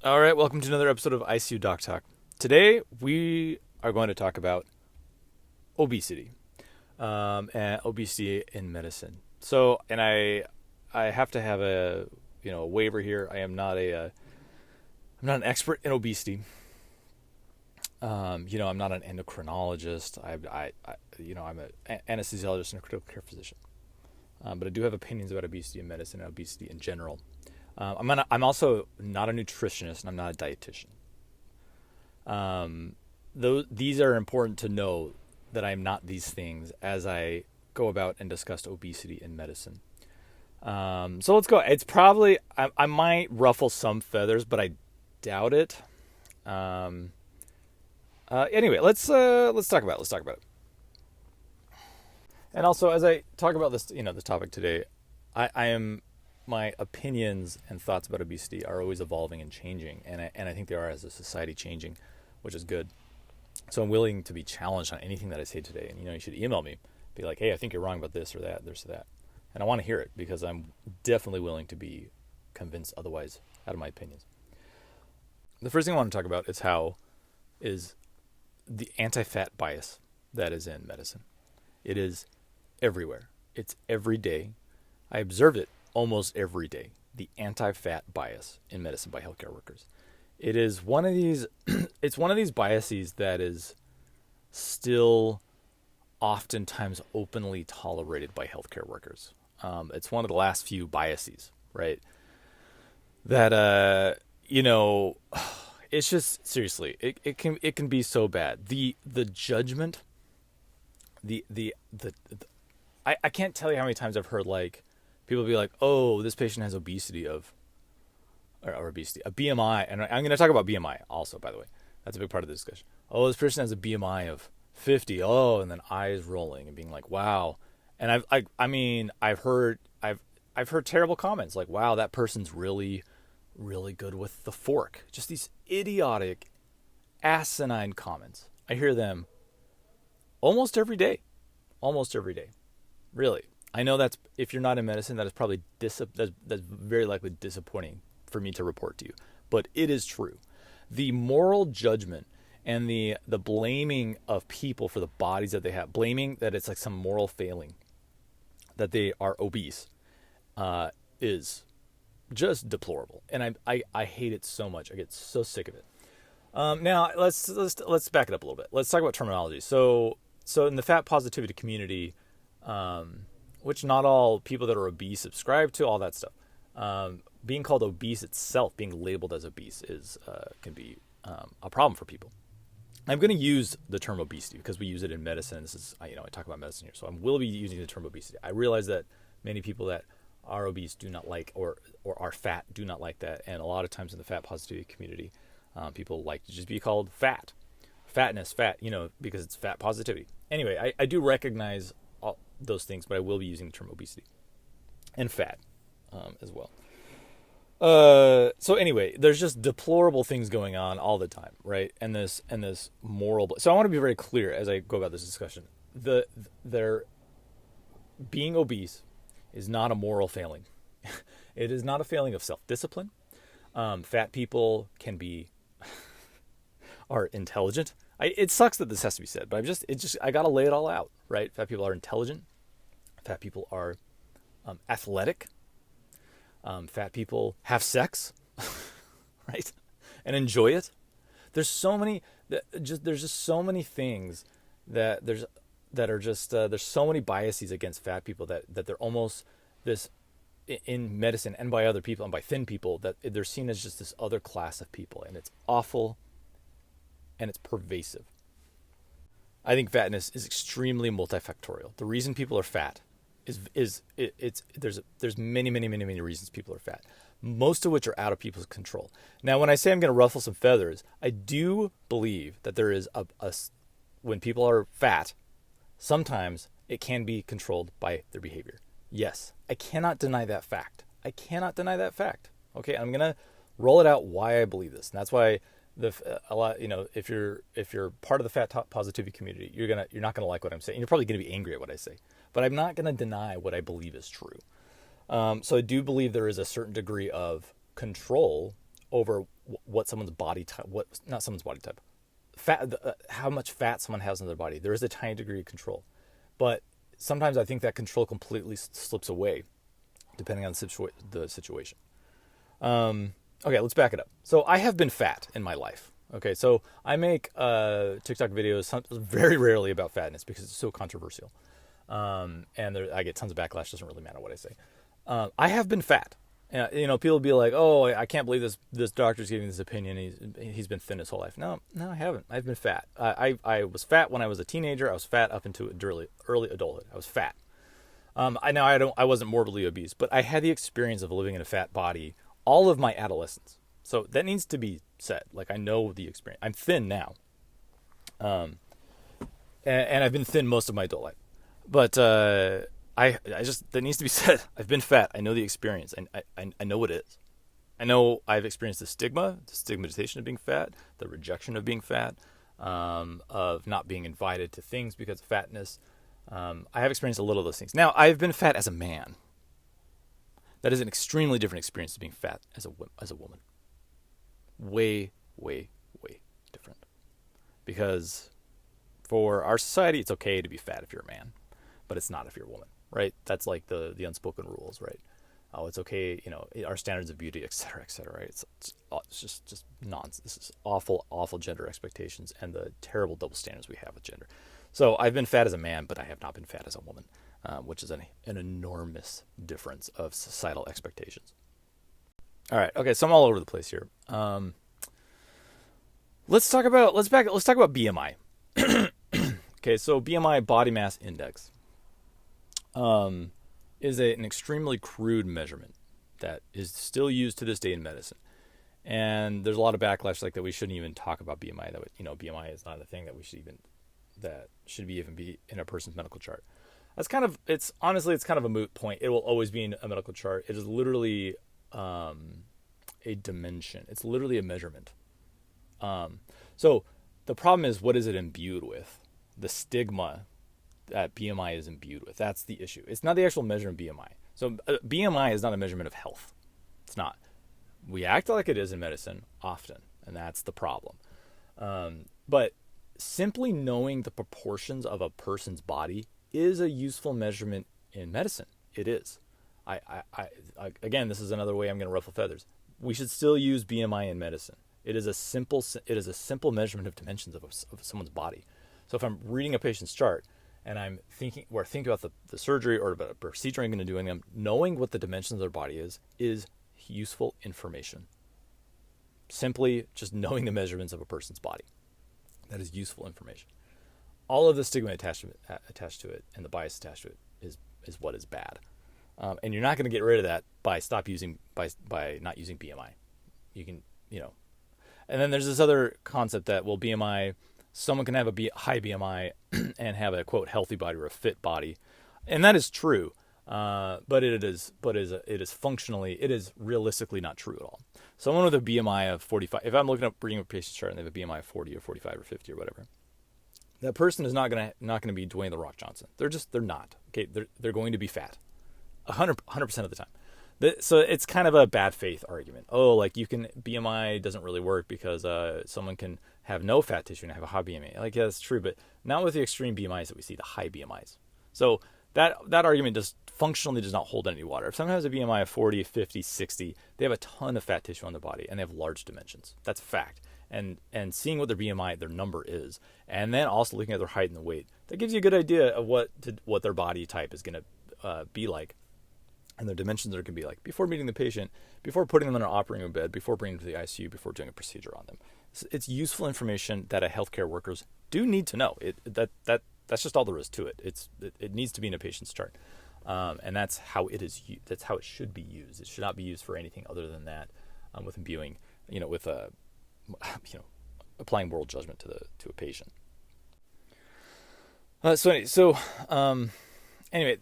All right, welcome to another episode of ICU Doc Talk. Today we are going to talk about obesity, and obesity in medicine. So, and I have to have a waiver here. I am not I'm not an expert in obesity. I'm not an endocrinologist. I'm an anesthesiologist and a critical care physician. But I do have opinions about obesity in medicine and obesity in general. I'm also not a nutritionist and I'm not a dietitian. These are important to know that I'm not these things as I go about and discuss obesity in medicine. So let's go. It's probably I might ruffle some feathers, but I doubt it. Anyway, let's talk about it. And also, as I talk about this, this topic today, my opinions and thoughts about obesity are always evolving and changing, and I think they are as a society changing, which is good. So I'm willing to be challenged on anything that I say today. And you should email me, be like, hey, I think you're wrong about this or that, this or that, and I want to hear it because I'm definitely willing to be convinced otherwise out of my opinions. The first thing I want to talk about is the anti-fat bias that is in medicine. It is everywhere. It's every day. I observe it almost every day. The anti-fat bias in medicine by healthcare workers. It is one of these. It's one of these biases that is still oftentimes openly tolerated by healthcare workers. It's one of the last few biases, right? That it's just seriously, it can be so bad. The judgment, I can't tell you how many times I've heard like people be like, oh, this patient has obesity or obesity, a BMI, and I'm going to talk about BMI also, by the way. That's a big part of the discussion. Oh, this person has a BMI of 50. Oh, and then eyes rolling and being like, wow. And I've heard terrible comments like, wow, that person's really, really good with the fork. Just these idiotic, asinine comments. I hear them almost every day. Really. I know that's, if you're not in medicine, that is probably that's very likely disappointing for me to report to you. But it is true. The moral judgment and the blaming of people for the bodies that they have, blaming that it's like some moral failing, that they are obese, is just deplorable. And I hate it so much. I get so sick of it. Now let's back it up a little bit. Let's talk about terminology. So in the fat positivity community, which not all people that are obese subscribe to, all that stuff. Being called obese itself, being labeled as obese, can be a problem for people. I'm going to use the term obesity because we use it in medicine. This is, I talk about medicine here, so I will be using the term obesity. I realize that many people that are obese do not like, or are fat do not like that, and a lot of times in the fat positivity community, people like to just be called fat, fatness, fat, because it's fat positivity. Anyway, I do recognize all those things, but I will be using the term obesity and fat as well. So anyway, there's just deplorable things going on all the time, right? And this moral. So I want to be very clear as I go about this discussion. Their being obese is not a moral failing. It is not a failing of self-discipline. Fat people are intelligent. It sucks that this has to be said, but I gotta lay it all out, right? Fat people are intelligent. Fat people are athletic. Fat people have sex, right, and enjoy it. There's so many so many things there's so many biases against fat people that they're almost this in medicine and by other people and by thin people, that they're seen as just this other class of people, and it's awful and it's pervasive. I think fatness is extremely multifactorial. The reason people are fat there's many reasons people are fat, most of which are out of people's control. Now, when I say I'm going to ruffle some feathers, I do believe that there is when people are fat, sometimes it can be controlled by their behavior. Yes, I cannot deny that fact. Okay, I'm going to roll it out why I believe this, and that's why if you're part of the fat positivity community, you're not gonna like what I'm saying. You're probably gonna be angry at what I say, but I'm not gonna deny what I believe is true. So I do believe there is a certain degree of control over what someone's body type, not someone's body type, fat, how much fat someone has in their body. There is a tiny degree of control, but sometimes I think that control completely slips away, depending on the situation. Okay, let's back it up. So I have been fat in my life. Okay, so I make TikTok videos very rarely about fatness because it's so controversial, and I get tons of backlash. Doesn't really matter what I say. I have been fat. People will be like, "Oh, I can't believe this doctor's giving this opinion. He's been thin his whole life." No, I haven't. I've been fat. I was fat when I was a teenager. I was fat up into early adulthood. I was fat. I wasn't morbidly obese, but I had the experience of living in a fat body all of my adolescence. So that needs to be said. Like, I know the experience. I'm thin now, and I've been thin most of my adult life, but I just, that needs to be said. I've been fat. I know the experience. I know what it is. I know I've experienced the stigmatization of being fat, the rejection of being fat, of not being invited to things because of fatness. I have experienced a little of those things. Now, I've been fat as a man. That is an extremely different experience to being fat as a woman. Way, way, way different. Because for our society, it's okay to be fat if you're a man, but it's not if you're a woman, right? That's like the unspoken rules, right? Oh, it's okay, our standards of beauty, et cetera, right? It's just nonsense. This is awful gender expectations and the terrible double standards we have with gender. So I've been fat as a man, but I have not been fat as a woman, which is an enormous difference of societal expectations. All right, okay, so I'm all over the place here. Let's talk about BMI. Okay, so BMI, body mass index, is an extremely crude measurement that is still used to this day in medicine. And there's a lot of backlash like that we shouldn't even talk about BMI. That BMI is not a thing that should even be in a person's medical chart. It's kind of a moot point. It will always be in a medical chart. It is literally a dimension. It's literally a measurement. So the problem is, what is it imbued with? The stigma that BMI is imbued with. That's the issue. It's not the actual measurement of BMI. So BMI is not a measurement of health. It's not. We act like it is in medicine often, and that's the problem. But simply knowing the proportions of a person's body is a useful measurement in medicine. It is. Again, this is another way I'm going to ruffle feathers. We should still use BMI in medicine. It is a simple measurement of dimensions of someone's body. So if I'm reading a patient's chart and we're thinking about the surgery or about a procedure I'm going to do in them, knowing what the dimensions of their body is useful information. Simply just knowing the measurements of a person's body. That is useful information. All of the stigma attached to it and the bias attached to it is what is bad. And you're not going to get rid of that by not using BMI. You can, And then there's this other concept that, well, BMI, someone can have a high BMI and have a, quote, healthy body or a fit body. And that is true. But it is realistically not true at all. Someone with a BMI of 45, if I'm bringing up a patient's chart and they have a BMI of 40 or 45 or 50 or whatever, that person is not going to be Dwayne The Rock Johnson. They're not. Okay, they're going to be fat, 100% of the time. So it's kind of a bad faith argument. Oh, like BMI doesn't really work because someone can have no fat tissue and have a high BMI. Like, yeah, that's true, but not with the extreme BMIs that we see, the high BMIs. So that argument just functionally does not hold any water. If someone has a BMI of 40, 50, 60, they have a ton of fat tissue on their body and they have large dimensions. That's a fact. And seeing what their BMI, their number is, and then also looking at their height and the weight, that gives you a good idea of what their body type is going to be like. And their dimensions are going to be like before meeting the patient, before putting them in an operating room bed, before bringing them to the ICU, before doing a procedure on them. It's useful information that healthcare workers do need to know. That's just all there is to it. It needs to be in a patient's chart, and that's how it is. That's how it should be used. It should not be used for anything other than that, with imbuing, applying moral judgment to a patient. Anyway,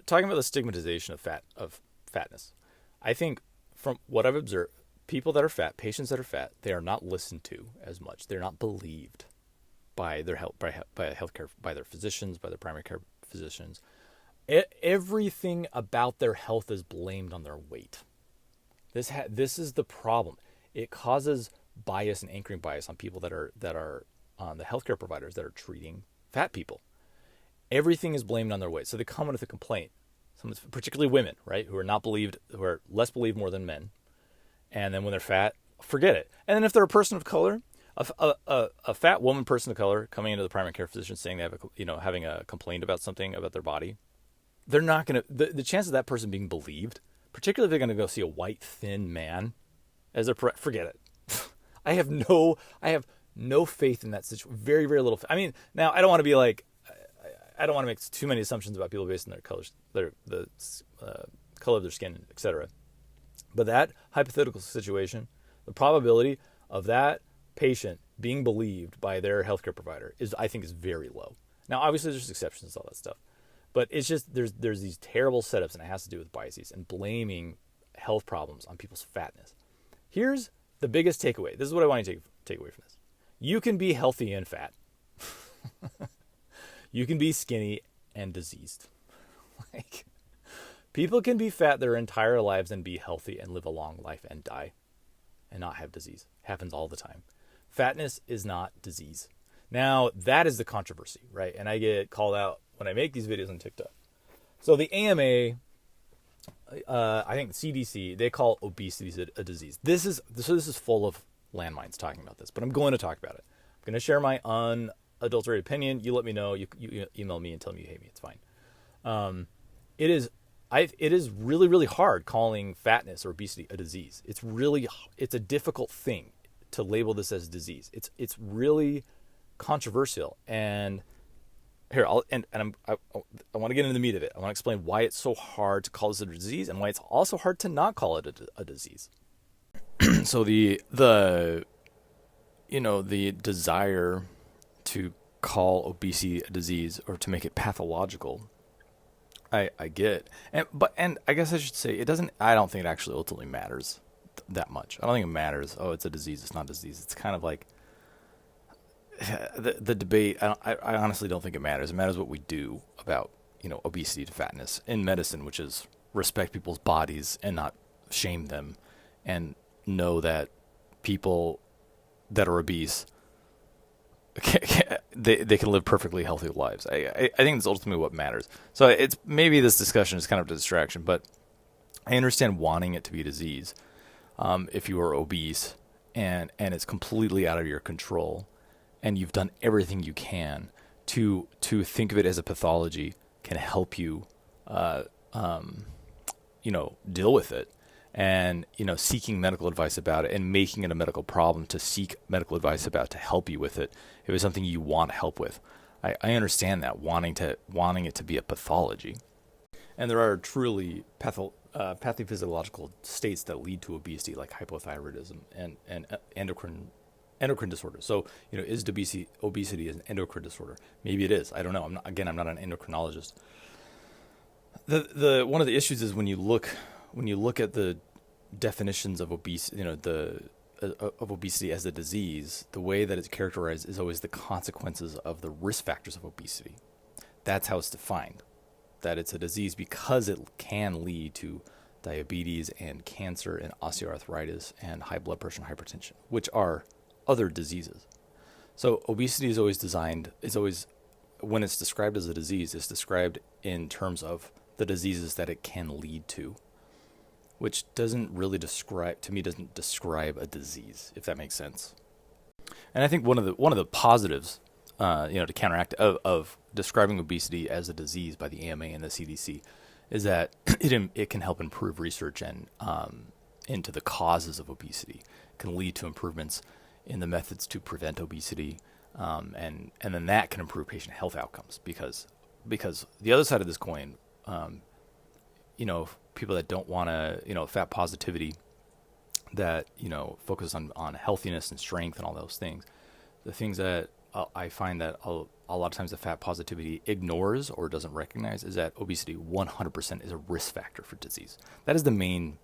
talking about the stigmatization of fatness, I think from what I've observed, people that are fat, patients that are fat, they are not listened to as much. They're not believed by their by their physicians, by their primary care physicians. Everything about their health is blamed on their weight. This is the problem. it causes bias and anchoring bias on people that are the healthcare providers that are treating fat people. Everything is blamed on their weight. So they come in with a complaint. Particularly women, right, who are less believed more than men. And then when they're fat, forget it. And then if they're a person of color, a fat woman person of color coming into the primary care physician saying they have having a complaint about something about their body, they're not going to, the chance of that person being believed, particularly if they're going to go see a white, thin man as their, forget it. I have no faith in that situation. Very, very little. I mean, now I don't want to be like, I don't want to make too many assumptions about people based on their colors, the color of their skin, etc. But that hypothetical situation, the probability of that patient being believed by their healthcare provider I think is very low. Now, obviously, there's exceptions to all that stuff, but it's just there's these terrible setups, and it has to do with biases and blaming health problems on people's fatness. Here's the biggest takeaway. This is what I want you to take away from this. You can be healthy and fat. You can be skinny and diseased. Like, people can be fat their entire lives and be healthy and live a long life and die and not have disease. Happens all the time. Fatness is not disease. Now, that is the controversy, right? And I get called out when I make these videos on TikTok. So the AMA, I think the CDC, they call obesity a disease. This is full of landmines talking about this, but I'm going to talk about it. I'm going to share my unadulterated opinion. You let me know. You email me and tell me you hate me. It's fine. It is really, really hard calling fatness or obesity a disease. It's a difficult thing to label this as a disease. It's really controversial. And here, I want to get into the meat of it. I want to explain why it's so hard to call this a disease and why it's also hard to not call it a disease. So the desire to call obesity a disease or to make it pathological, I get, and I guess I should say it doesn't. I don't think it actually ultimately matters that much. I don't think it matters. Oh, it's a disease. It's not a disease. It's kind of like the debate. I honestly don't think it matters. It matters what we do about obesity to fatness in medicine, which is respect people's bodies and not shame them, and know that people that are obese they can live perfectly healthy lives. I think that's ultimately what matters. So it's maybe this discussion is kind of a distraction, but I understand wanting it to be a disease. If you are obese and it's completely out of your control, and you've done everything you can to think of it as a pathology, can help you, deal with it. And, seeking medical advice about it and making it a medical problem to seek medical advice about to help you with it. If it was something you want help with. I understand that, wanting it to be a pathology. And there are truly pathophysiological states that lead to obesity, like hypothyroidism and endocrine disorders. So, is obesity an endocrine disorder? Maybe it is. I don't know. I'm not an endocrinologist. The one of the issues is when you look at the definitions of obesity, of obesity as a disease, the way that it's characterized is always the consequences of the risk factors of obesity. That's how it's defined, that it's a disease because it can lead to diabetes and cancer and osteoarthritis and high blood pressure and hypertension, which are other diseases. So obesity is always, when it's described as a disease, it's described in terms of the diseases that it can lead to, which doesn't describe a disease, if that makes sense. And I think one of the positives, to counteract of describing obesity as a disease by the AMA and the CDC, is that it can help improve research and into the causes of obesity. It can lead to improvements in the methods to prevent obesity, and then that can improve patient health outcomes because the other side of this coin, people that don't want to, fat positivity, that, focus on healthiness and strength and all those things. The things that I find that a lot of times the fat positivity ignores or doesn't recognize is that obesity 100% is a risk factor for disease. That is one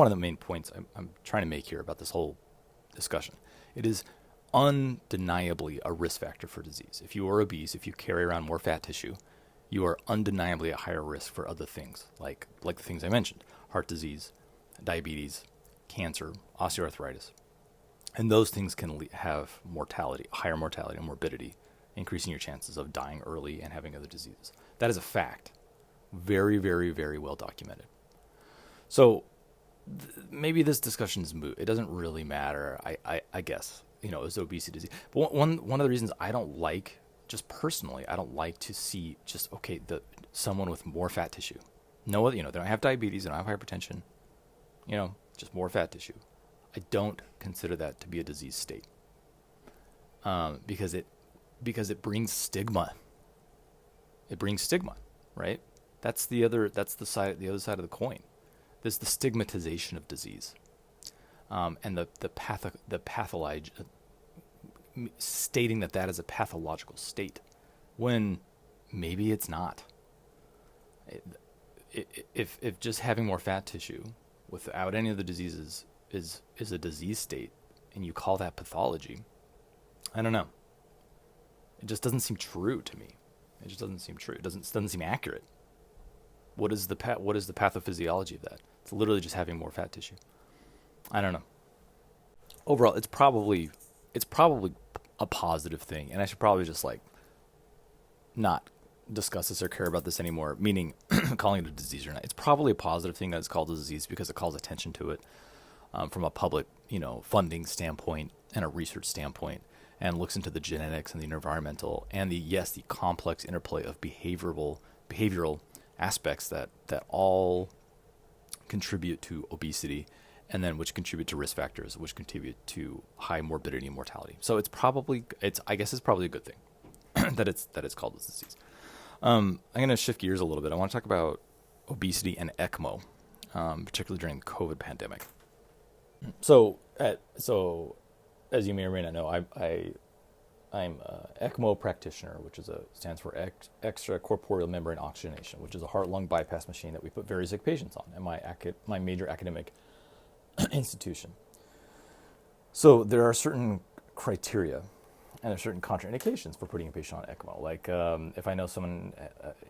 of the main points I'm trying to make here about this whole discussion. It is undeniably a risk factor for disease. If you are obese, if you carry around more fat tissue, you are undeniably at higher risk for other things, like the things I mentioned: heart disease, diabetes, cancer, osteoarthritis. And those things can have mortality, higher mortality and morbidity, increasing your chances of dying early and having other diseases. That is a fact. Very, very, very well documented. So maybe this discussion is moot. It doesn't really matter, I guess, is obesity disease. But one of the reasons I don't like, just personally, I don't like to see just, someone with more fat tissue. No, they don't have diabetes, they don't have hypertension, just more fat tissue. I don't consider that to be a disease state, because it brings stigma. It brings stigma, right? That's the other side of the coin. There's the stigmatization of disease, and the pathology, stating that is a pathological state, when maybe it's not. If just having more fat tissue without any of the diseases is a disease state, and you call that pathology, I don't know. It just doesn't seem true to me. It just doesn't seem true. It doesn't seem accurate. What is the pathophysiology of that? It's literally just having more fat tissue. I don't know. Overall, it's probably a positive thing, and I should probably just not discuss this or care about this anymore, meaning calling it a disease or not. It's probably a positive thing that it's called a disease because it calls attention to it from a public, funding standpoint and a research standpoint, and looks into the genetics and the environmental and the complex interplay of behavioral aspects that all contribute to obesity, and then which contribute to risk factors, which contribute to high morbidity and mortality. So I guess it's probably a good thing that it's called this disease. I'm going to shift gears a little bit. I want to talk about obesity and ECMO, particularly during the COVID pandemic. So as you may or may not know, I'm an ECMO practitioner, which stands for extracorporeal membrane oxygenation, which is a heart-lung bypass machine that we put very sick patients on at my major academic institution. So there are certain criteria and there are certain contraindications for putting a patient on ECMO. Like if I know someone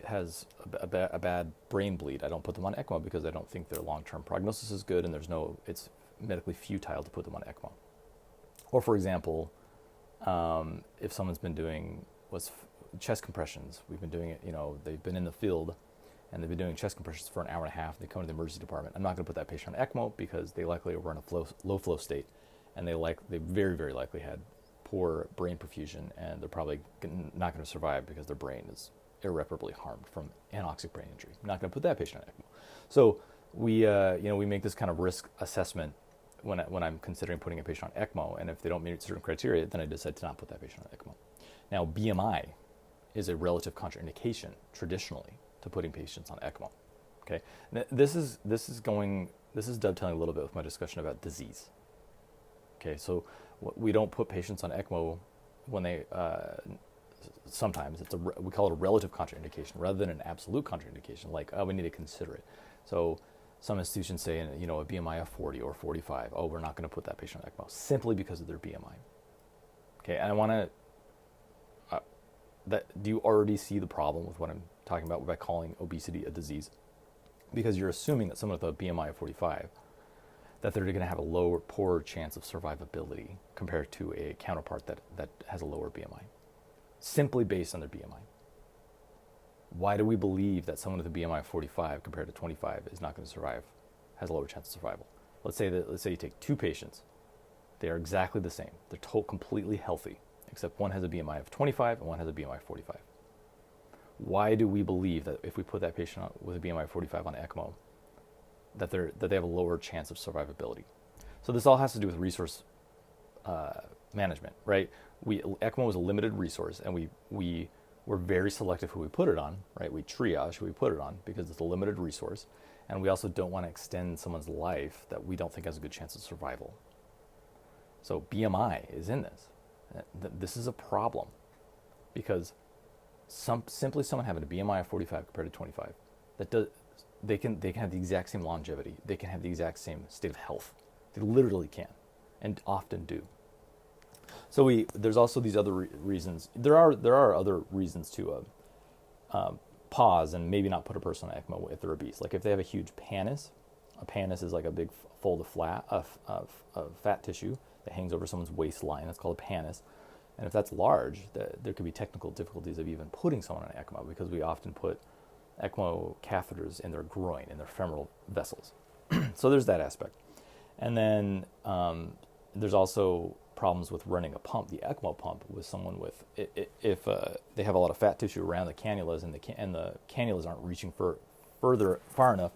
has a bad brain bleed, I don't put them on ECMO because I don't think their long-term prognosis is good, and it's medically futile to put them on ECMO. Or for example, if someone's been doing chest compressions, we've been doing it, they've been in the field and they've been doing chest compressions for an hour and a half, they come to the emergency department. I'm not going to put that patient on ECMO because they likely were in a low flow state, and they very, very likely had poor brain perfusion, and they're probably not going to survive because their brain is irreparably harmed from anoxic brain injury. I'm not going to put that patient on ECMO. So we make this kind of risk assessment when I'm considering putting a patient on ECMO, and if they don't meet certain criteria, then I decide to not put that patient on ECMO. Now, BMI is a relative contraindication traditionally to putting patients on ECMO. Okay, now, this is dovetailing a little bit with my discussion about disease. Okay, so we don't put patients on ECMO when they sometimes we call it a relative contraindication rather than an absolute contraindication. Like, we need to consider it. So some institutions say, a BMI of 40 or 45, we're not going to put that patient on ECMO simply because of their BMI. Okay, and I want to, do you already see the problem with what I'm talking about by calling obesity a disease? Because you're assuming that someone with a BMI of 45, that they're going to have a poorer chance of survivability compared to a counterpart that has a lower BMI, simply based on their BMI. Why do we believe that someone with a BMI of 45 compared to 25 is not going to survive, has a lower chance of survival? Let's say you take two patients. They are exactly the same. They're completely healthy, except one has a BMI of 25 and one has a BMI of 45. Why do we believe that if we put that patient with a BMI of 45 on ECMO, that they have a lower chance of survivability? So this all has to do with resource management, right? ECMO is a limited resource, and we're very selective who we put it on, right? We triage who we put it on because it's a limited resource, and we also don't want to extend someone's life that we don't think has a good chance of survival. So BMI is in this. This is a problem because simply someone having a BMI of 45 compared to 25, they can have the exact same longevity. They can have the exact same state of health. They literally can, and often do. So there's also these other reasons. There are other reasons to pause and maybe not put a person on ECMO if they're obese. Like if they have a huge pannus. A pannus is like a big fold of fat tissue that hangs over someone's waistline. That's called a pannus. And if that's large, there could be technical difficulties of even putting someone on ECMO, because we often put ECMO catheters in their groin, in their femoral vessels. So there's that aspect. And then there's also problems with running a pump, the ECMO pump, with someone with, if they have a lot of fat tissue around the cannulas, and the cannulas aren't reaching far enough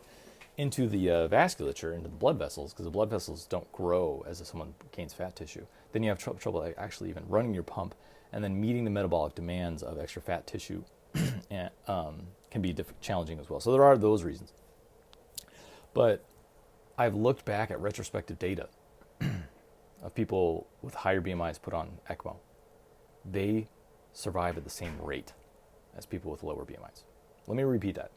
into the vasculature, into the blood vessels, because the blood vessels don't grow as if someone gains fat tissue. Then you have trouble actually even running your pump, and then meeting the metabolic demands of extra fat tissue and, can be challenging as well. So there are those reasons. But I've looked back at retrospective data of people with higher BMIs put on ECMO. They survive at the same rate as people with lower BMIs. Let me repeat that.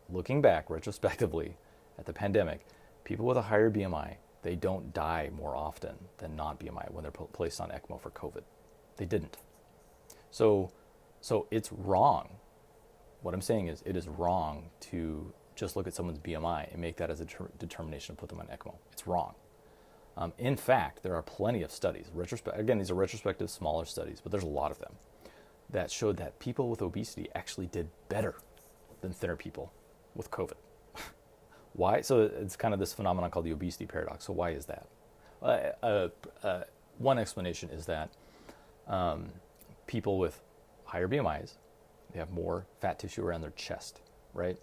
Looking back retrospectively at the pandemic, people with a higher BMI, they don't die more often than non-BMI when they're placed on ECMO for COVID. They didn't. So it's wrong. What I'm saying is, it is wrong to just look at someone's BMI and make that as a determination to put them on ECMO. It's wrong. In fact, there are plenty of studies. Again, these are retrospective, smaller studies, but there's a lot of them that showed that people with obesity actually did better than thinner people with COVID. Why? So it's kind of this phenomenon called the obesity paradox. So why is that? One explanation is that people with higher BMIs, they have more fat tissue around their chest, right?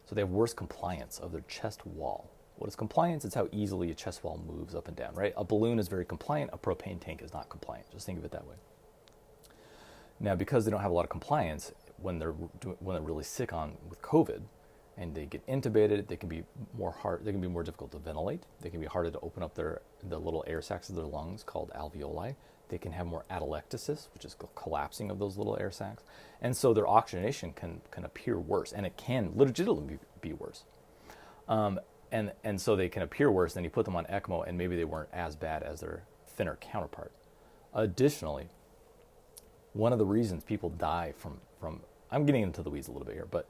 So they have worse compliance of their chest wall. What is compliance? It's how easily a chest wall moves up and down, right? A balloon is very compliant. A propane tank is not compliant. Just think of it that way. Now, because they don't have a lot of compliance, when they're really sick with COVID, and they get intubated, they can be more difficult to ventilate. They can be harder to open up the little air sacs of their lungs called alveoli. They can have more atelectasis, which is collapsing of those little air sacs. And so their oxygenation can appear worse, and it can legitimately be worse. And so they can appear worse, then you put them on ECMO, and maybe they weren't as bad as their thinner counterpart. Additionally, one of the reasons people die from I'm getting into the weeds a little bit here, but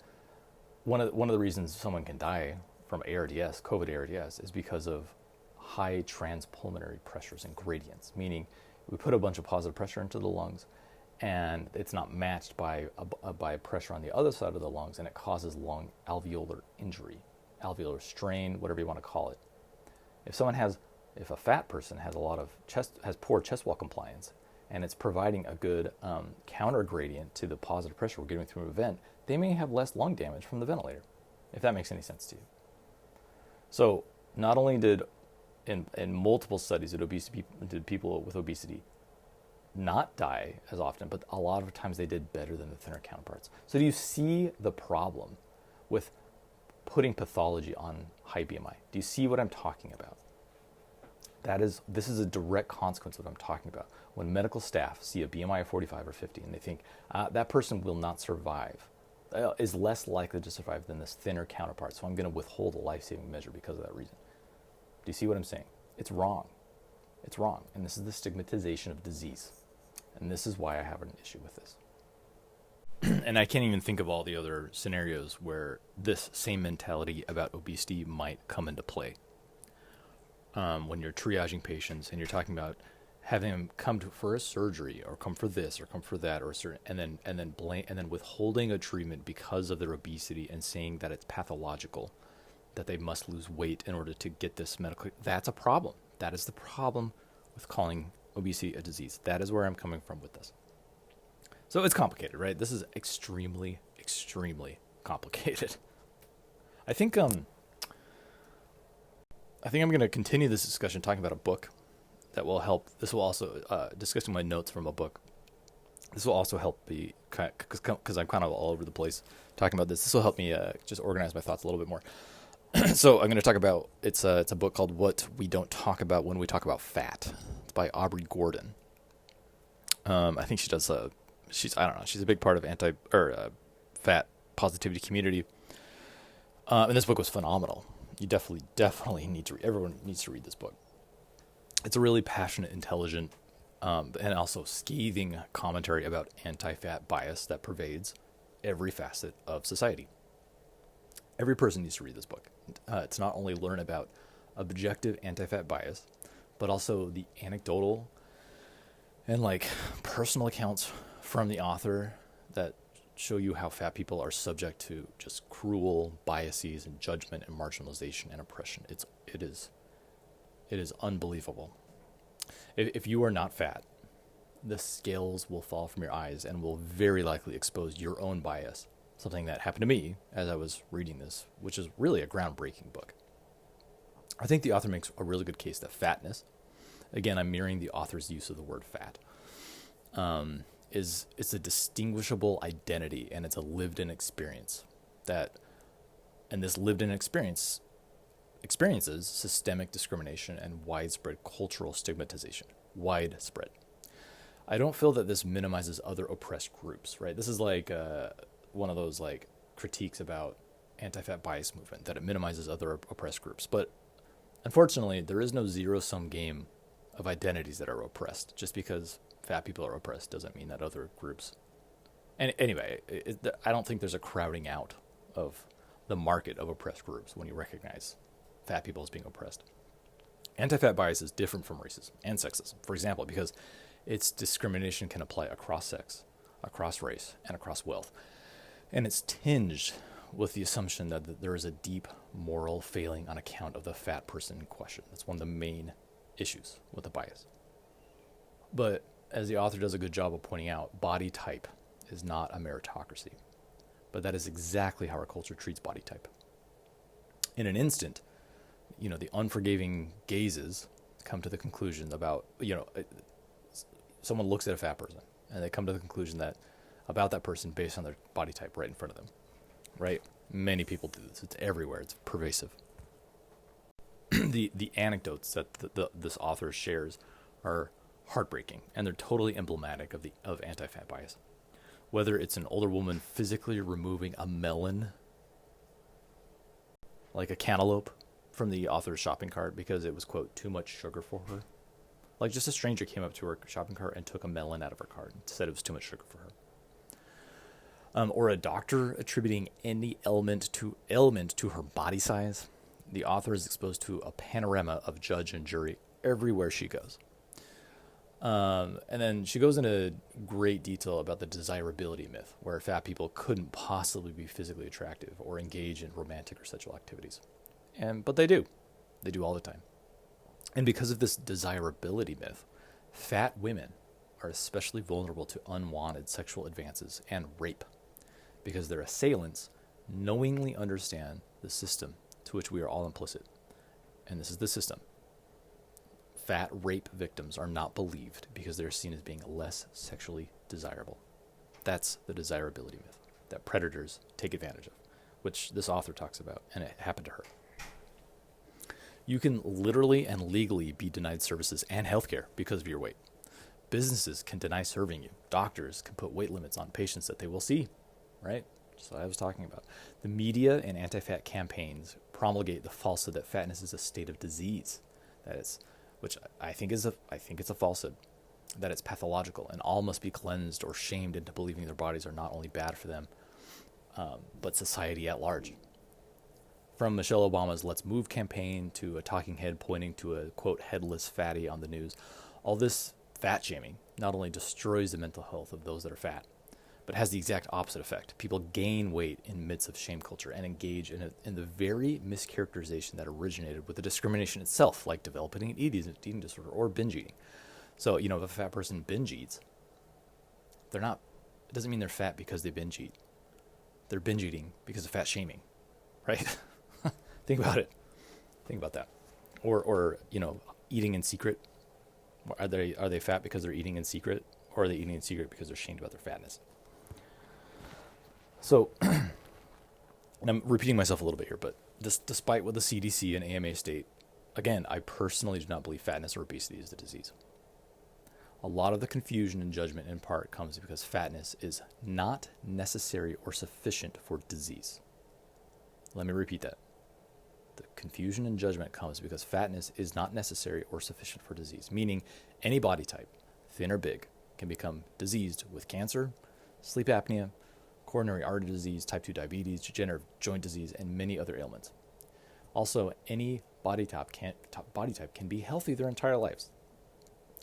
one of the reasons someone can die from ARDS, COVID ARDS, is because of high transpulmonary pressures and gradients, meaning we put a bunch of positive pressure into the lungs, and it's not matched by pressure on the other side of the lungs, and it causes lung alveolar injury, alveolar strain, whatever you want to call it. If a fat person has has poor chest wall compliance, and it's providing a good counter gradient to the positive pressure we're getting through a vent, they may have less lung damage from the ventilator, if that makes any sense to you. So not only did in multiple studies did people with obesity not die as often, but a lot of times they did better than the thinner counterparts. So do you see the problem with putting pathology on high BMI? Do you see what I'm talking about? This is a direct consequence of what I'm talking about. When medical staff see a BMI of 45 or 50 and they think that person will not survive, is less likely to survive than this thinner counterpart, so I'm going to withhold a life-saving measure because of that reason. Do you see what I'm saying? It's wrong. It's wrong. And this is the stigmatization of disease. And this is why I have an issue with this. And I can't even think of all the other scenarios where this same mentality about obesity might come into play. When you're triaging patients and you're talking about having them come for a surgery or come for this or come for that or and then withholding a treatment because of their obesity and saying that it's pathological, that they must lose weight in order to get this medical. That's a problem. That is the problem with calling obesity a disease. That is where I'm coming from with this. So it's complicated, right? This is extremely, extremely complicated. I think I'm going to continue this discussion talking about a book that will help. This will also, discussing my notes from a book. This will also help me, because I'm kind of all over the place talking about this. This will help me just organize my thoughts a little bit more. So I'm going to talk about, it's a book called What We Don't Talk About When We Talk About Fat. It's by Aubrey Gordon. I think she does, she's a big part of fat positivity community. And this book was phenomenal. You definitely need to read. Everyone needs to read this book. It's a really passionate, intelligent, and also scathing commentary about anti-fat bias that pervades every facet of society. Every person needs to read this book. It's not only learn about objective anti-fat bias, but also the anecdotal and like personal accounts from the author that show you how fat people are subject to just cruel biases and judgment and marginalization and oppression. It is unbelievable. If you are not fat, the scales will fall from your eyes and will very likely expose your own bias. Something that happened to me as I was reading this, which is really a groundbreaking book. I think the author makes a really good case that fatness, again, I'm mirroring the author's use of the word fat, it's a distinguishable identity, and it's a lived-in experience and this lived-in experiences systemic discrimination and widespread cultural stigmatization. Widespread. I don't feel that this minimizes other oppressed groups, right? This is like one of those like critiques about anti-fat bias movement, that it minimizes other oppressed groups. But unfortunately, there is no zero-sum game of identities that are oppressed. Just because fat people are oppressed doesn't mean that other groups. And anyway, I don't think there's a crowding out of the market of oppressed groups when you recognize fat people as being oppressed. Anti-fat bias is different from racism and sexism, for example, because its discrimination can apply across sex, across race, and across wealth. And it's tinged with the assumption that there is a deep moral failing on account of the fat person in question. That's one of the main issues with the bias. But as the author does a good job of pointing out, body type is not a meritocracy. But that is exactly how our culture treats body type. In an instant, the unforgiving gazes come to the conclusion about, someone looks at a fat person and they come to the conclusion that about that person based on their body type right in front of them, right? Many people do this. It's everywhere. It's pervasive. The anecdotes that this author shares are heartbreaking, and they're totally emblematic of anti-fat bias. Whether it's an older woman physically removing a melon, like a cantaloupe, from the author's shopping cart because it was, quote, too much sugar for her. Like just a stranger came up to her shopping cart and took a melon out of her cart and said it was too much sugar for her. Or a doctor attributing any ailment to her body size. The author is exposed to a panorama of judge and jury everywhere she goes. And then she goes into great detail about the desirability myth, where fat people couldn't possibly be physically attractive or engage in romantic or sexual activities. But they do. They do all the time. And because of this desirability myth, fat women are especially vulnerable to unwanted sexual advances and rape, because their assailants knowingly understand the system to which we are all implicit. And this is the system. Fat rape victims are not believed because they're seen as being less sexually desirable. That's the desirability myth that predators take advantage of, which this author talks about, and it happened to her. You can literally and legally be denied services and healthcare because of your weight. Businesses can deny serving you. Doctors can put weight limits on patients that they will see, right? Just what I was talking about. The media and anti-fat campaigns promulgate the falsehood that fatness is a state of disease, which I think it's a falsehood, that it's pathological and all must be cleansed or shamed into believing their bodies are not only bad for them, but society at large. From Michelle Obama's Let's Move campaign to a talking head pointing to a, quote, headless fatty on the news, all this fat shaming not only destroys the mental health of those that are fat, but has the exact opposite effect. People gain weight in midst of shame culture and engage in the very mischaracterization that originated with the discrimination itself, like developing an eating disorder or binge eating. So, if a fat person binge eats, it doesn't mean they're fat because they binge eat. They're binge eating because of fat shaming, right? Think about it. Think about that. Or eating in secret. Are they fat because they're eating in secret, or are they eating in secret because they're ashamed about their fatness? So, and I'm repeating myself a little bit here, but despite what the CDC and AMA state, again, I personally do not believe fatness or obesity is the disease. A lot of the confusion and judgment in part comes because fatness is not necessary or sufficient for disease. Let me repeat that. The confusion and judgment comes because fatness is not necessary or sufficient for disease, meaning any body type, thin or big, can become diseased with cancer, sleep apnea, coronary artery disease, type 2 diabetes, degenerative joint disease, and many other ailments. Also, any body type can be healthy their entire lives.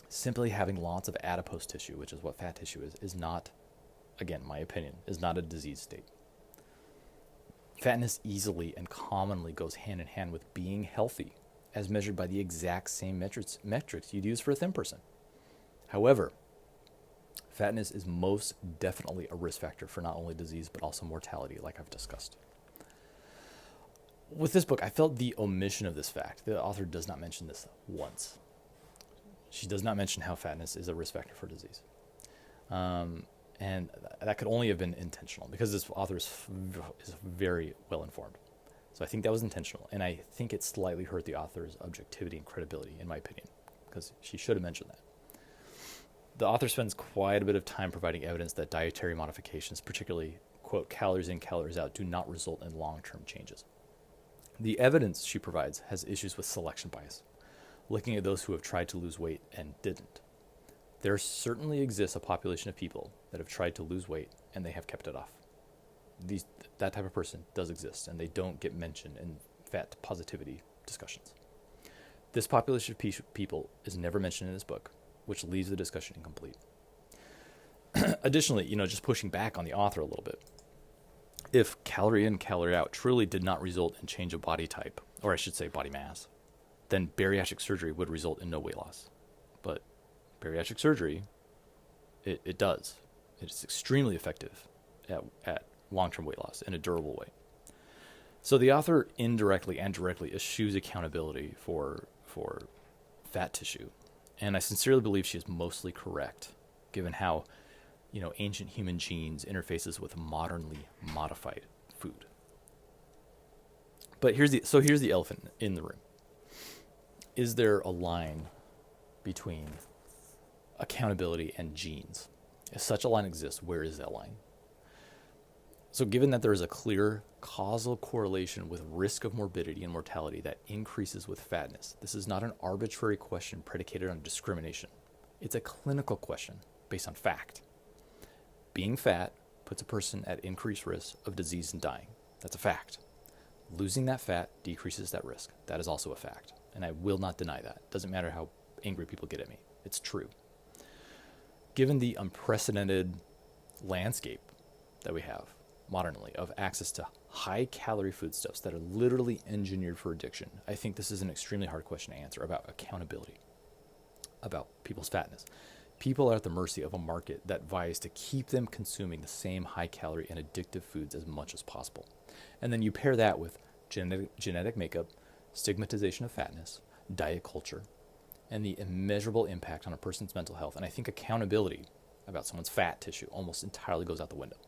Simply having lots of adipose tissue, which is what fat tissue is not, again, my opinion, is not a disease state. Fatness easily and commonly goes hand in hand with being healthy, as measured by the exact same metrics you'd use for a thin person. However, fatness is most definitely a risk factor for not only disease, but also mortality, like I've discussed. With this book, I felt the omission of this fact. The author does not mention this once. She does not mention how fatness is a risk factor for disease. And that could only have been intentional, because this author is very well informed. So I think that was intentional. And I think it slightly hurt the author's objectivity and credibility, in my opinion, because she should have mentioned that. The author spends quite a bit of time providing evidence that dietary modifications, particularly, quote, calories in, calories out, do not result in long-term changes. The evidence she provides has issues with selection bias, looking at those who have tried to lose weight and didn't. There certainly exists a population of people that have tried to lose weight and they have kept it off. That type of person does exist, and they don't get mentioned in fat positivity discussions. This population of people is never mentioned in this book, which leaves the discussion incomplete. Additionally, just pushing back on the author a little bit. If calorie in, calorie out truly did not result in change of body type, or I should say body mass, then bariatric surgery would result in no weight loss. But bariatric surgery, it does. It's extremely effective at long-term weight loss in a durable way. So the author indirectly and directly eschews accountability for fat tissue. And I sincerely believe she is mostly correct, given how, ancient human genes interfaces with modernly modified food. But here's the elephant in the room. Is there a line between accountability and genes? If such a line exists, where is that line? So given that there is a clear causal correlation with risk of morbidity and mortality that increases with fatness, this is not an arbitrary question predicated on discrimination. It's a clinical question based on fact. Being fat puts a person at increased risk of disease and dying. That's a fact. Losing that fat decreases that risk. That is also a fact. And I will not deny that. It doesn't matter how angry people get at me. It's true. Given the unprecedented landscape that we have modernly of access to high-calorie foodstuffs that are literally engineered for addiction, I think this is an extremely hard question to answer about accountability, about people's fatness. People are at the mercy of a market that vies to keep them consuming the same high-calorie and addictive foods as much as possible. And then you pair that with genetic makeup, stigmatization of fatness, diet culture, and the immeasurable impact on a person's mental health. And I think accountability about someone's fat tissue almost entirely goes out the window.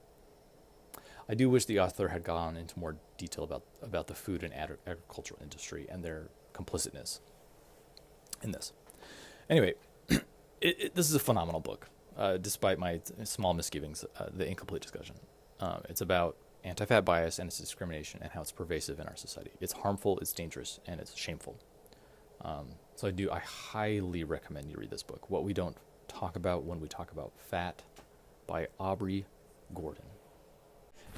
I do wish the author had gone into more detail about the food and agricultural industry and their complicitness in this. Anyway, this is a phenomenal book, despite my small misgivings, the incomplete discussion. It's about anti-fat bias and its discrimination and how it's pervasive in our society. It's harmful, it's dangerous, and it's shameful. So I highly recommend you read this book, What We Don't Talk About When We Talk About Fat by Aubrey Gordon.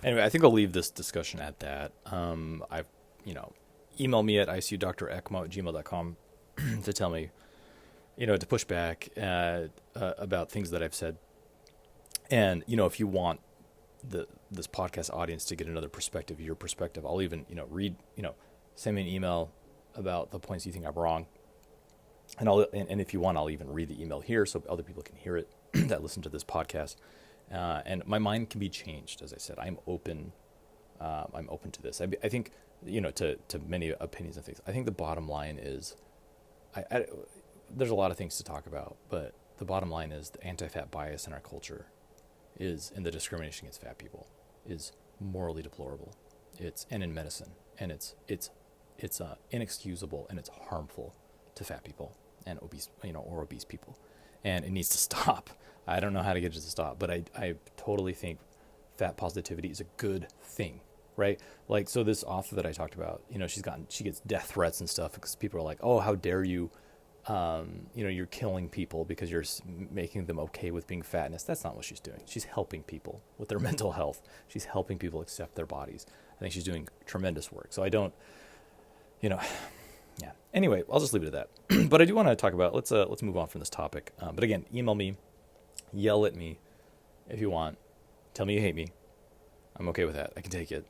Anyway, I think I'll leave this discussion at that. Email me at icudrecmo@gmail.com to tell me, to push back about things that I've said. And, if you want this podcast audience to get another perspective, your perspective, I'll even, read, send me an email about the points you think I'm wrong. And if you want, I'll even read the email here so other people can hear it that listen to this podcast. And my mind can be changed. As I said, I'm open to this. I think, to many opinions and things. I think the bottom line is, there's a lot of things to talk about, but the bottom line is the anti-fat bias in our culture and the discrimination against fat people is morally deplorable. And in medicine, and it's inexcusable, and it's harmful to fat people and obese people, and it needs to stop. I don't know how to get it to stop, but I totally think fat positivity is a good thing, right? Like, so this author that I talked about, she gets death threats and stuff because people are like, oh, how dare you, you're killing people because you're making them okay with being fat. And that's not what she's doing. She's helping people with their mental health. She's helping people accept their bodies. I think she's doing tremendous work. So I don't, Yeah. Anyway, I'll just leave it at that. But I do want to talk about, let's move on from this topic. But again, email me, yell at me if you want. Tell me you hate me. I'm okay with that. I can take it.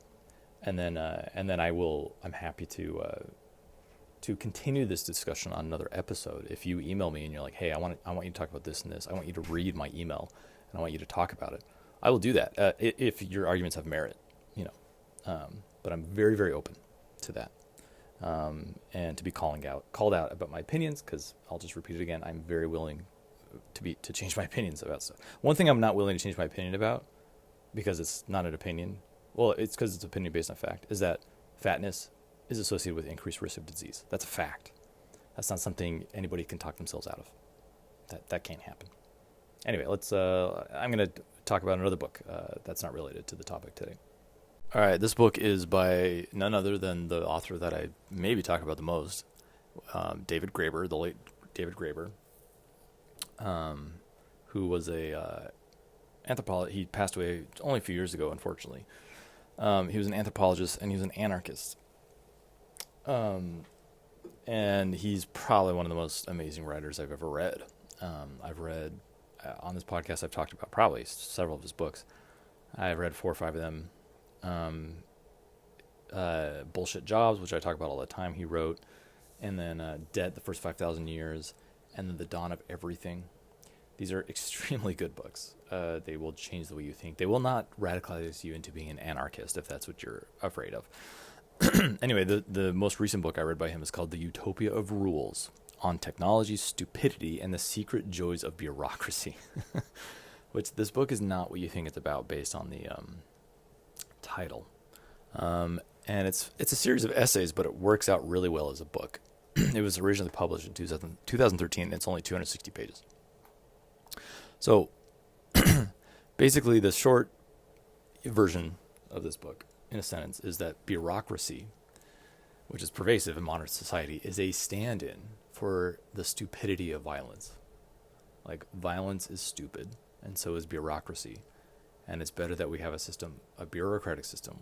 And then I'm happy to continue this discussion on another episode. If you email me and you're like, hey, I want you to talk about this and this. I want you to read my email and I want you to talk about it. I will do that if your arguments have merit, but I'm very, very open to that. And to be called out about my opinions, because I'll just repeat it again. I'm very willing to change my opinions about stuff. One thing I'm not willing to change my opinion about, because it's not an opinion, well, it's because it's opinion based on fact, is that fatness is associated with increased risk of disease. That's a fact. That's not something anybody can talk themselves out of. That can't happen. Anyway, I'm going to talk about another book that's not related to the topic today. All right, this book is by none other than the author that I maybe talk about the most, David Graeber, the late David Graeber, who was a anthropologist. He passed away only a few years ago, unfortunately. He was an anthropologist and he was an anarchist. And he's probably one of the most amazing writers I've ever read. I've read, on this podcast, I've talked about probably several of his books. I've read 4 or 5 of them. Bullshit Jobs, which I talk about all the time, he wrote, and then Debt, the First 5,000 Years, and then The Dawn of Everything. These are extremely good books. They will change the way you think. They will not radicalize you into being an anarchist if that's what you're afraid of. Anyway, the most recent book I read by him is called The Utopia of Rules, on Technology, Stupidity, and the Secret Joys of Bureaucracy. Which this book is not what you think it's about based on the title. And it's a series of essays, but it works out really well as a book. It was originally published in 2013, and it's only 260 pages. So, basically, the short version of this book, in a sentence, is that bureaucracy, which is pervasive in modern society, is a stand-in for the stupidity of violence. Like, violence is stupid, and so is bureaucracy. And it's better that we have a bureaucratic system,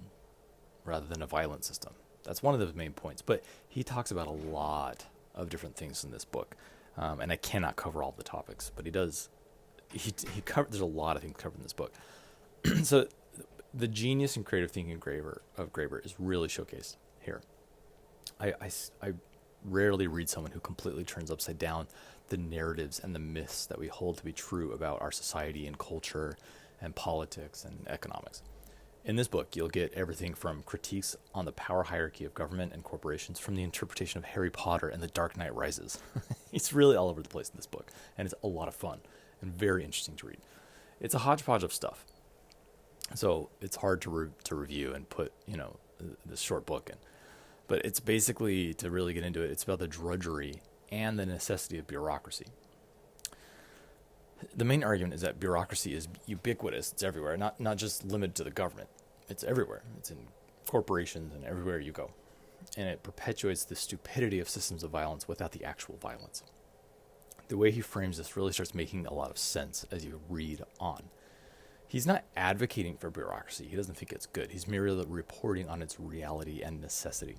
rather than a violent system. That's one of the main points. But he talks about a lot of different things in this book. And I cannot cover all the topics, but he does. There's a lot of things covered in this book. So the genius and creative thinking of Graeber is really showcased here. I rarely read someone who completely turns upside down the narratives and the myths that we hold to be true about our society and culture and politics and economics. In this book, you'll get everything from critiques on the power hierarchy of government and corporations, from the interpretation of Harry Potter and The Dark Knight Rises. It's really all over the place in this book, and it's a lot of fun and very interesting to read. It's a hodgepodge of stuff, so it's hard to review and put this short book in. But it's basically, to really get into it, it's about the drudgery and the necessity of bureaucracy. The main argument is that bureaucracy is ubiquitous. It's everywhere, not just limited to the government. It's everywhere. It's in corporations and everywhere you go. And it perpetuates the stupidity of systems of violence without the actual violence. The way he frames this really starts making a lot of sense as you read on. He's not advocating for bureaucracy. He doesn't think it's good. He's merely reporting on its reality and necessity.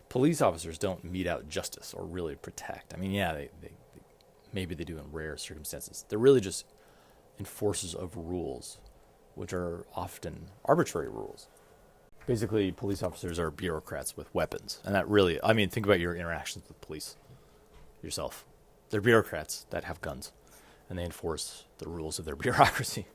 Police officers don't mete out justice or really protect. I mean, yeah, they maybe they do in rare circumstances. They're really just enforcers of rules, which are often arbitrary rules. Basically, police officers are bureaucrats with weapons. And that really, think about your interactions with police yourself. They're bureaucrats that have guns, and they enforce the rules of their bureaucracy.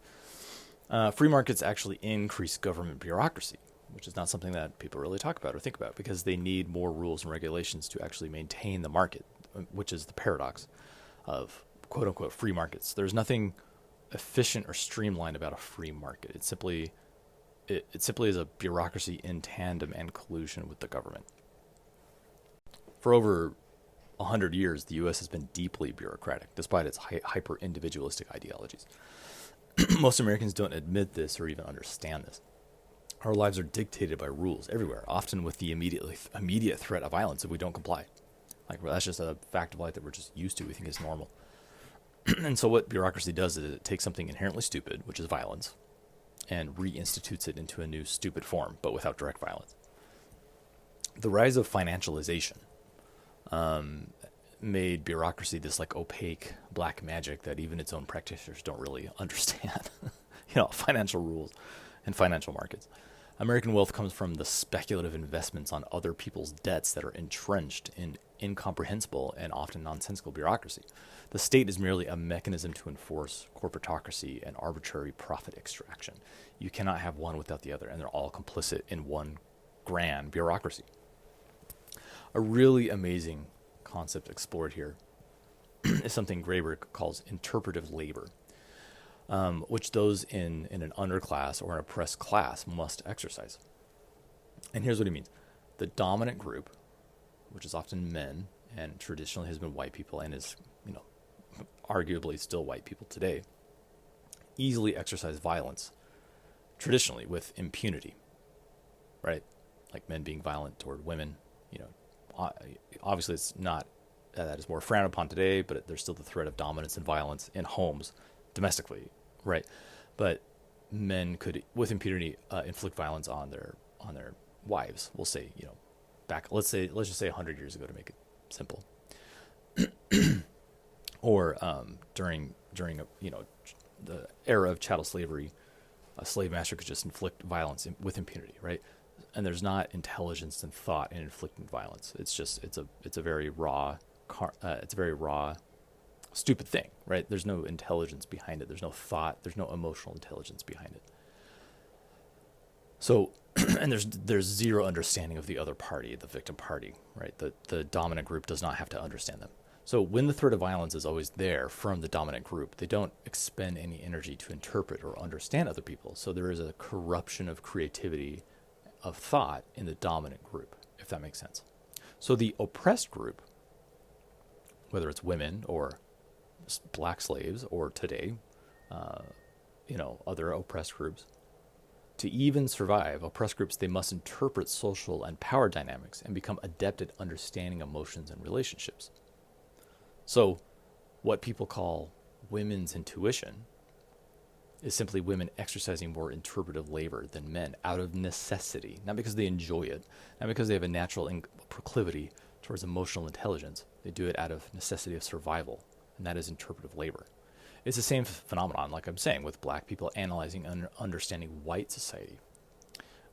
Free markets actually increase government bureaucracy, which is not something that people really talk about or think about, because they need more rules and regulations to actually maintain the market, which is the paradox of quote-unquote free markets. There's nothing efficient or streamlined about a free market. It simply is a bureaucracy in tandem and collusion with the government. For over 100 years, the U.S. has been deeply bureaucratic, despite its hyper-individualistic ideologies. Most Americans don't admit this or even understand this. Our lives are dictated by rules everywhere, often with the immediate threat of violence if we don't comply. That's just a fact of life that we're just used to. We think is normal. And so what bureaucracy does is it takes something inherently stupid, which is violence, and reinstitutes it into a new stupid form, but without direct violence. The rise of financialization made bureaucracy this like opaque black magic that even its own practitioners don't really understand. Financial rules and financial markets. American wealth comes from the speculative investments on other people's debts that are entrenched in incomprehensible and often nonsensical bureaucracy. The state is merely a mechanism to enforce corporatocracy and arbitrary profit extraction. You cannot have one without the other, and they're all complicit in one grand bureaucracy. A really amazing concept explored here is something Graeber calls interpretive labor, which those in an underclass or an oppressed class must exercise. And here's what he means. The dominant group, which is often men and traditionally has been white people and is, arguably still white people today, easily exercise violence, traditionally with impunity, right? Like men being violent toward women, obviously it's not, that is more frowned upon today, but there's still the threat of dominance and violence in homes domestically, right? But men could, with impunity, inflict violence on their wives. We'll say, let's just say 100 years ago to make it simple, or during the era of chattel slavery, a slave master could just inflict violence with impunity, right? And there's not intelligence and thought in inflicting violence. It's a very raw, stupid thing, right? There's no intelligence behind it. There's no thought. There's no emotional intelligence behind it. So, and there's zero understanding of the other party, the victim party, right? The dominant group does not have to understand them. So when the threat of violence is always there from the dominant group, they don't expend any energy to interpret or understand other people. So there is a corruption of creativity, of thought in the dominant group, if that makes sense. So the oppressed group, whether it's women or black slaves or today, other oppressed groups, to even survive, oppressed groups, they must interpret social and power dynamics and become adept at understanding emotions and relationships. So what people call women's intuition is simply women exercising more interpretive labor than men out of necessity, not because they enjoy it, not because they have a natural proclivity towards emotional intelligence. They do it out of necessity of survival, and that is interpretive labor. It's the same phenomenon, like I'm saying, with black people analyzing and understanding white society,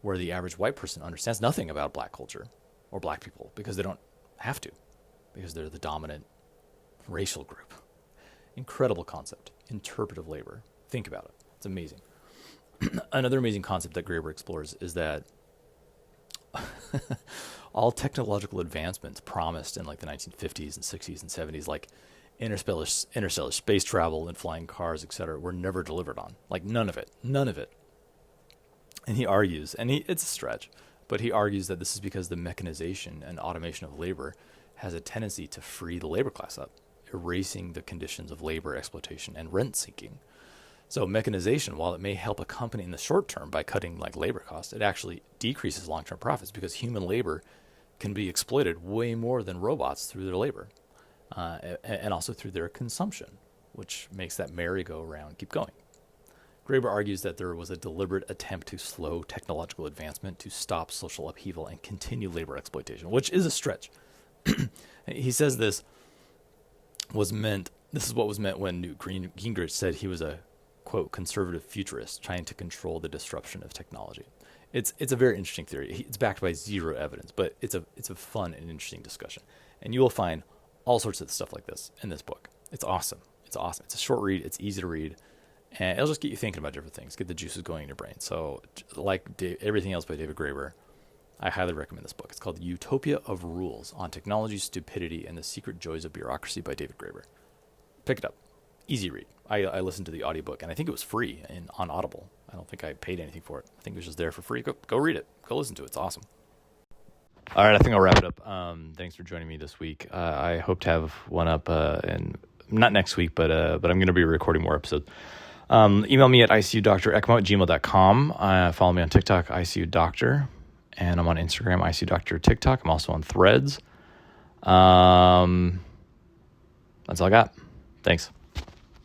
where the average white person understands nothing about black culture or black people because they don't have to, because they're the dominant racial group. Incredible concept, interpretive labor. Think about it. It's amazing. Another amazing concept that Graeber explores is that all technological advancements promised in like the 1950s and 60s and 70s, like interstellar space travel and flying cars, etc., were never delivered on. Like none of it. And he argues, and it's a stretch, but he argues that this is because the mechanization and automation of labor has a tendency to free the labor class up, erasing the conditions of labor exploitation and rent sinking. So mechanization, while it may help a company in the short term by cutting like labor costs, it actually decreases long-term profits because human labor can be exploited way more than robots through their labor, and also through their consumption, which makes that merry-go-round keep going. Graeber argues that there was a deliberate attempt to slow technological advancement to stop social upheaval and continue labor exploitation, which is a stretch. He says this is what was meant when Newt Gingrich said he was a, quote, conservative futurist trying to control the disruption of technology. It's a very interesting theory. It's backed by zero evidence, but it's a fun and interesting discussion. And you will find all sorts of stuff like this in this book. It's awesome. It's a short read. It's easy to read. And it'll just get you thinking about different things, get the juices going in your brain. So like everything else by David Graeber, I highly recommend this book. It's called Utopia of Rules on Technology, Stupidity, and the Secret Joys of Bureaucracy by David Graeber. Pick it up. Easy read. I listened to the audiobook, and I think it was free on Audible. I don't think I paid anything for it. I think it was just there for free. Go read it. Go listen to it. It's awesome. All right, I think I'll wrap it up. Thanks for joining me this week. I hope to have one up, and not next week, but I'm going to be recording more episodes. Email me at icudoctor@gmail.com. Follow me on TikTok, icudoctor, and I'm on Instagram, icudoctor TikTok. I'm also on Threads. That's all I got. Thanks.